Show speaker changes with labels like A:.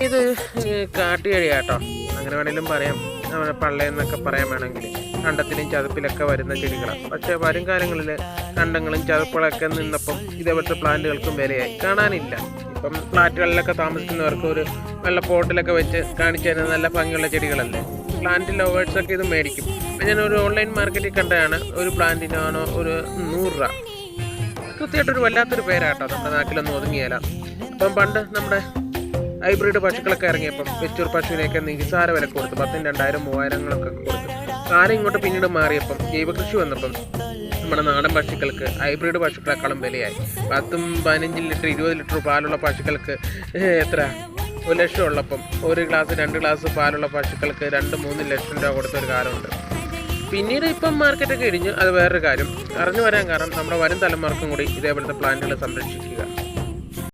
A: ഇത് കാട്ടുകഴിയാട്ടോ, അങ്ങനെ വേണമെങ്കിലും പറയാം. നമ്മുടെ പള്ളയെന്നൊക്കെ പറയാൻ വേണമെങ്കിൽ കണ്ടത്തിലും ചതുപ്പിലൊക്കെ വരുന്ന ചെടികളാണ്. പക്ഷേ വരും കാലങ്ങളിൽ കണ്ടങ്ങളും ചതുപ്പുകളൊക്കെ നിന്നപ്പം ഇതേപോലത്തെ പ്ലാന്റുകൾക്കും വിലയായി കാണാനില്ല. ഇപ്പം ഫ്ലാറ്റുകളിലൊക്കെ താമസിക്കുന്നവർക്ക് ഒരു വെള്ള പോട്ടിലൊക്കെ വെച്ച് കാണിച്ചു തരുന്ന നല്ല ഭംഗിയുള്ള ചെടികളല്ലേ. പ്ലാന്റ് ലവേഴ്സൊക്കെ ഇത് മേടിക്കും. ഞാനൊരു ഓൺലൈൻ മാർക്കറ്റിൽ കണ്ടതാണ്, ഒരു പ്ലാന്റിനാണോ ഒരു 100 രൂപ. കൃത്യമായിട്ടൊരു വല്ലാത്തൊരു പേരാട്ടോ, നമ്മുടെ നാട്ടിലൊന്നും ഒതുങ്ങിയാല. അപ്പം പണ്ട് നമ്മുടെ ഹൈബ്രിഡ് പശുക്കളൊക്കെ ഇറങ്ങിയപ്പം വെച്ചൂർ പശുവിനെയൊക്കെ നിസ്സാര വില കൊടുത്തു, 10,000, 2,000, 3,000 കൊടുത്തു. കാലം ഇങ്ങോട്ട് പിന്നീട് മാറിയപ്പം ജൈവകൃഷി വന്നപ്പം നമ്മുടെ നാടൻ പശുക്കൾക്ക് ഹൈബ്രിഡ് പശുക്കളെക്കാളും വിലയായി. 10, 15 ലിറ്റർ 20 ലിറ്റർ പാലുള്ള പശുക്കൾക്ക് എത്ര 1 ലക്ഷം ഉള്ളപ്പം 1 ഗ്ലാസ് 2 ഗ്ലാസ് പാലുള്ള പശുക്കൾക്ക് 2-3 ലക്ഷം രൂപ കൊടുത്തൊരു കാലമുണ്ട്. പിന്നീട് ഇപ്പം മാർക്കറ്റൊക്കെ ഇടിഞ്ഞു, അത് വേറൊരു കാര്യം. അറിഞ്ഞു വരാൻ കാരണം നമ്മുടെ വരും തലമുറക്കും കൂടി ഇതേപോലത്തെ പ്ലാന്റുകൾ സംരക്ഷിക്കുക.